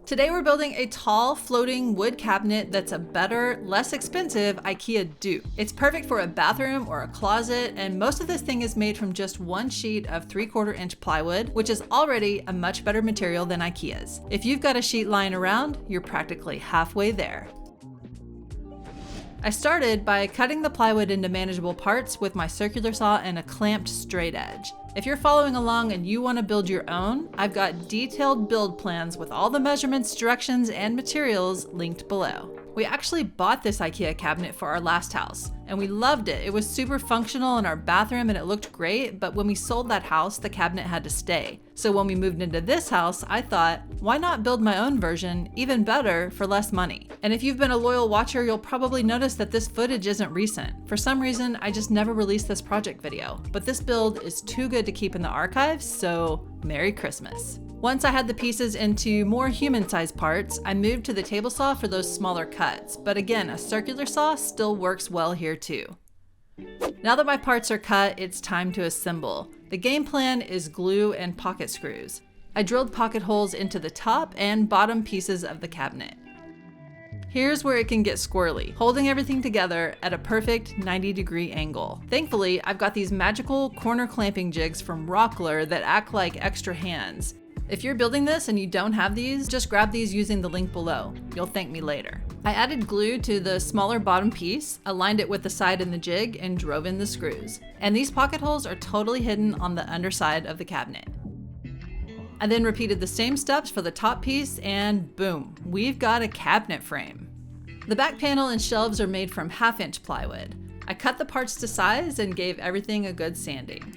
Today we're building a tall, floating wood cabinet that's a better, less expensive IKEA dupe. It's perfect for a bathroom or a closet, and most of this thing is made from just one sheet of 3/4 inch plywood, which is already a much better material than IKEA's. If you've got a sheet lying around, you're practically halfway there. I started by cutting the plywood into manageable parts with my circular saw and a clamped straight edge. If you're following along and you want to build your own, I've got detailed build plans with all the measurements, directions, and materials linked below. We actually bought this IKEA cabinet for our last house, and we loved it. It was super functional in our bathroom and it looked great, but when we sold that house, the cabinet had to stay. So when we moved into this house, I thought, why not build my own version, even better, for less money? And if you've been a loyal watcher, you'll probably notice that this footage isn't recent. For some reason, I just never released this project video, but this build is too good to keep in the archives, so Merry Christmas. Once I had the pieces into more human-sized parts, I moved to the table saw for those smaller cuts, but again, a circular saw still works well here too. Now that my parts are cut, it's time to assemble. The game plan is glue and pocket screws. I drilled pocket holes into the top and bottom pieces of the cabinet. Here's where it can get squirrely, holding everything together at a perfect 90-degree angle. Thankfully, I've got these magical corner clamping jigs from Rockler that act like extra hands. If you're building this and you don't have these, just grab these using the link below. You'll thank me later. I added glue to the smaller bottom piece, aligned it with the side in the jig, and drove in the screws. And these pocket holes are totally hidden on the underside of the cabinet. I then repeated the same steps for the top piece, and boom, we've got a cabinet frame. The back panel and shelves are made from 1/2 inch plywood. I cut the parts to size and gave everything a good sanding.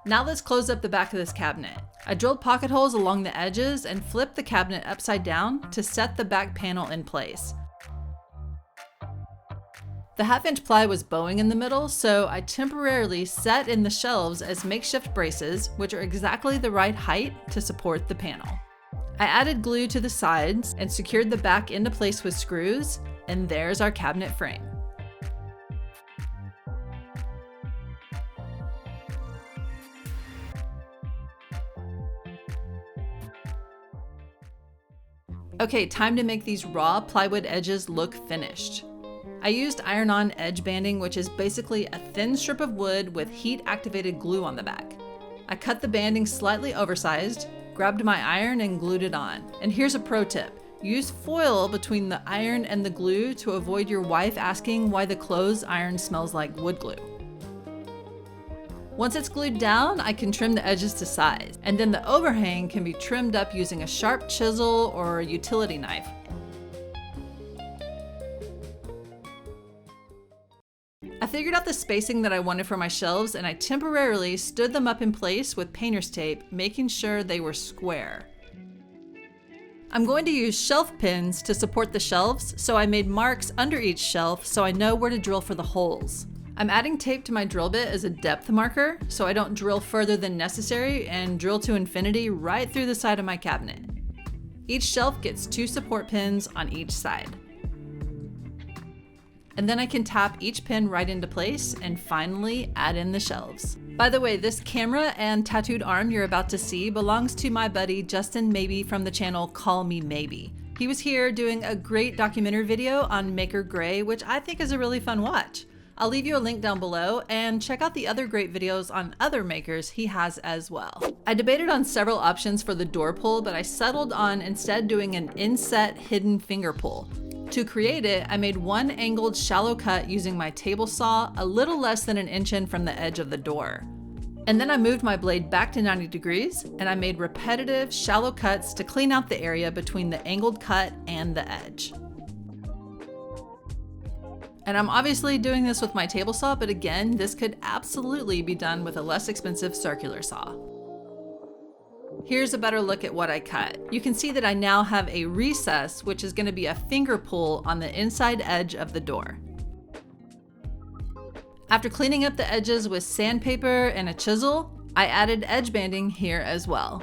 Now let's close up the back of this cabinet. I drilled pocket holes along the edges and flipped the cabinet upside down to set the back panel in place. The 1/2 inch ply was bowing in the middle, so I temporarily set in the shelves as makeshift braces, which are exactly the right height to support the panel. I added glue to the sides and secured the back into place with screws, and there's our cabinet frame. Okay, time to make these raw plywood edges look finished. I used iron-on edge banding, which is basically a thin strip of wood with heat-activated glue on the back. I cut the banding slightly oversized, grabbed my iron and glued it on. And here's a pro tip. Use foil between the iron and the glue to avoid your wife asking why the clothes iron smells like wood glue. Once it's glued down, I can trim the edges to size, and then the overhang can be trimmed up using a sharp chisel or a utility knife. I figured out the spacing that I wanted for my shelves, and I temporarily stood them up in place with painter's tape, making sure they were square. I'm going to use shelf pins to support the shelves, so I made marks under each shelf so I know where to drill for the holes. I'm adding tape to my drill bit as a depth marker so I don't drill further than necessary and drill to infinity right through the side of my cabinet. Each shelf gets 2 support pins on each side. And then I can tap each pin right into place and finally add in the shelves. By the way, this camera and tattooed arm you're about to see belongs to my buddy Justin Maybe from the channel Call Me Maybe. He was here doing a great documentary video on Maker Gray, which I think is a really fun watch. I'll leave you a link down below, and check out the other great videos on other makers he has as well. I debated on several options for the door pull, but I settled on instead doing an inset hidden finger pull. To create it, I made one angled shallow cut using my table saw a little less than 1 inch in from the edge of the door. And then I moved my blade back to 90 degrees, and I made repetitive shallow cuts to clean out the area between the angled cut and the edge. And I'm obviously doing this with my table saw, but again, this could absolutely be done with a less expensive circular saw. Here's a better look at what I cut. You can see that I now have a recess, which is going to be a finger pull on the inside edge of the door. After cleaning up the edges with sandpaper and a chisel, I added edge banding here as well.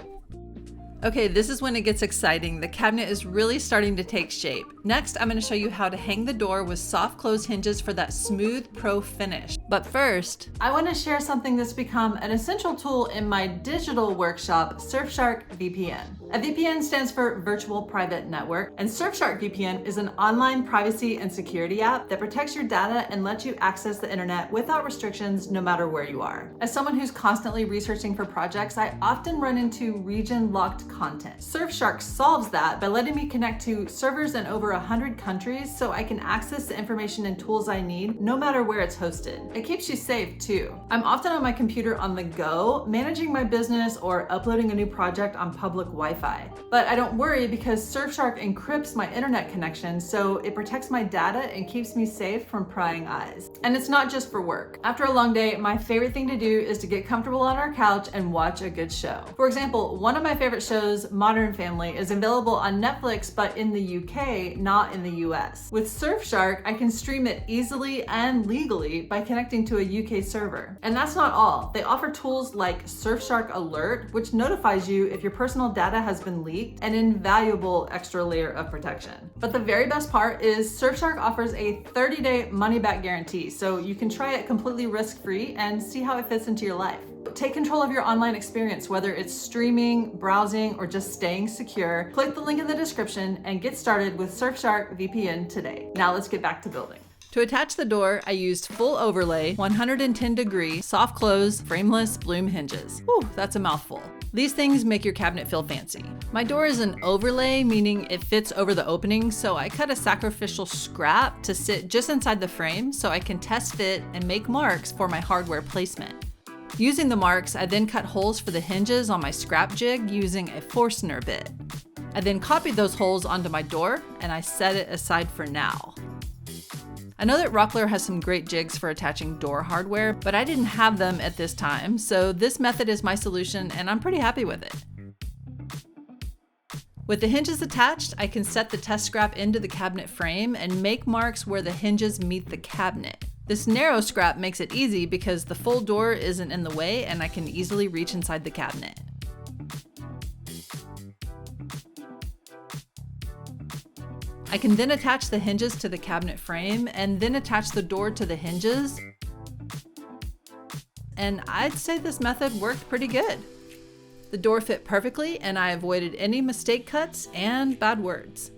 Okay, this is when it gets exciting. The cabinet is really starting to take shape. Next, I'm going to show you how to hang the door with soft close hinges for that smooth pro finish. But first, I want to share something that's become an essential tool in my digital workshop, Surfshark VPN. A VPN stands for Virtual Private Network, and Surfshark VPN is an online privacy and security app that protects your data and lets you access the internet without restrictions no matter where you are. As someone who's constantly researching for projects, I often run into region-locked content. Surfshark solves that by letting me connect to servers in over 100 countries so I can access the information and tools I need no matter where it's hosted. It keeps you safe too. I'm often on my computer on the go, managing my business or uploading a new project on public Wi-Fi. But I don't worry because Surfshark encrypts my internet connection, so it protects my data and keeps me safe from prying eyes. And it's not just for work. After a long day, my favorite thing to do is to get comfortable on our couch and watch a good show. For example, one of my favorite shows, Modern Family, is available on Netflix, but in the UK, not in the US. With Surfshark, I can stream it easily and legally by connecting to a UK server. And that's not all. They offer tools like Surfshark Alert, which notifies you if your personal data has been leaked, an invaluable extra layer of protection. But the very best part is Surfshark offers a 30-day money-back guarantee, so you can try it completely risk-free and see how it fits into your life. Take control of your online experience, whether it's streaming, browsing, or just staying secure. Click the link in the description and get started with Surfshark VPN today. Now let's get back to building. To attach the door, I used full overlay, 110-degree, soft close, frameless bloom hinges. Whew, that's a mouthful. These things make your cabinet feel fancy. My door is an overlay, meaning it fits over the opening, so I cut a sacrificial scrap to sit just inside the frame so I can test fit and make marks for my hardware placement. Using the marks, I then cut holes for the hinges on my scrap jig using a Forstner bit. I then copied those holes onto my door and I set it aside for now. I know that Rockler has some great jigs for attaching door hardware, but I didn't have them at this time, so this method is my solution and I'm pretty happy with it. With the hinges attached, I can set the test scrap into the cabinet frame and make marks where the hinges meet the cabinet. This narrow scrap makes it easy because the full door isn't in the way and I can easily reach inside the cabinet. I can then attach the hinges to the cabinet frame and then attach the door to the hinges. And I'd say this method worked pretty good. The door fit perfectly and I avoided any mistake cuts and bad words.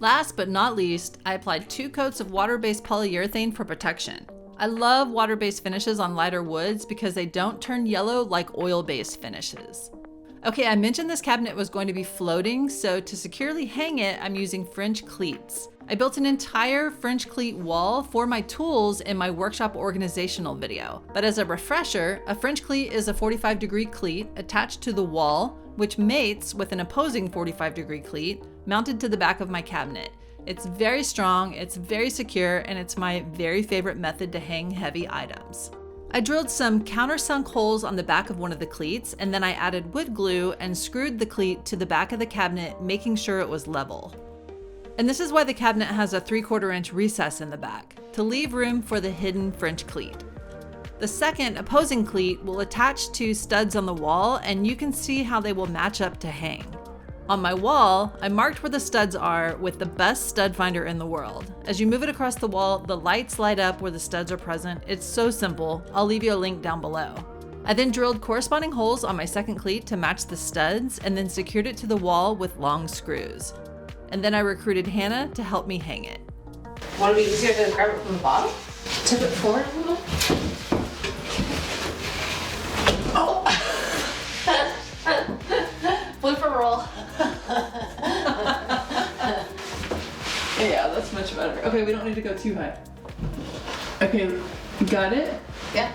Last but not least, I applied 2 coats of water-based polyurethane for protection. I love water-based finishes on lighter woods because they don't turn yellow like oil-based finishes. Okay, I mentioned this cabinet was going to be floating, so to securely hang it, I'm using French cleats. I built an entire French cleat wall for my tools in my workshop organizational video. But as a refresher, a French cleat is a 45-degree cleat attached to the wall, which mates with an opposing 45-degree cleat mounted to the back of my cabinet. It's very strong, it's very secure, and it's my very favorite method to hang heavy items. I drilled some countersunk holes on the back of one of the cleats, and then I added wood glue and screwed the cleat to the back of the cabinet, making sure it was level. And this is why the cabinet has a 3/4 inch recess in the back, to leave room for the hidden French cleat. The second opposing cleat will attach to studs on the wall, and you can see how they will match up to hang. On my wall, I marked where the studs are with the best stud finder in the world. As you move it across the wall, the lights light up where the studs are present. It's so simple. I'll leave you a link down below. I then drilled corresponding holes on my second cleat to match the studs and then secured it to the wall with long screws. And then I recruited Hannah to help me hang it. Want it to be easier to grab it from the bottom? Tip it forward a little? Oh! Blooper roll. Yeah, that's much better. Okay, we don't need to go too high. Okay, got it? Yeah.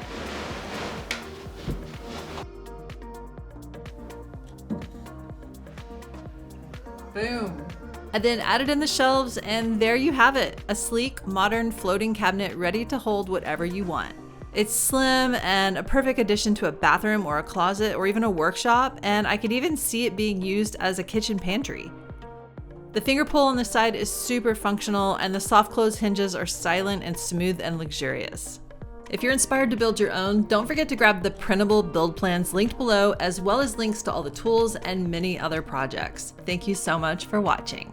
Boom. I then added in the shelves, and there you have it, a sleek, modern floating cabinet ready to hold whatever you want. It's slim and a perfect addition to a bathroom or a closet or even a workshop, and I could even see it being used as a kitchen pantry. The finger pull on the side is super functional, and the soft close hinges are silent and smooth and luxurious. If you're inspired to build your own, don't forget to grab the printable build plans linked below, as well as links to all the tools and many other projects. Thank you so much for watching.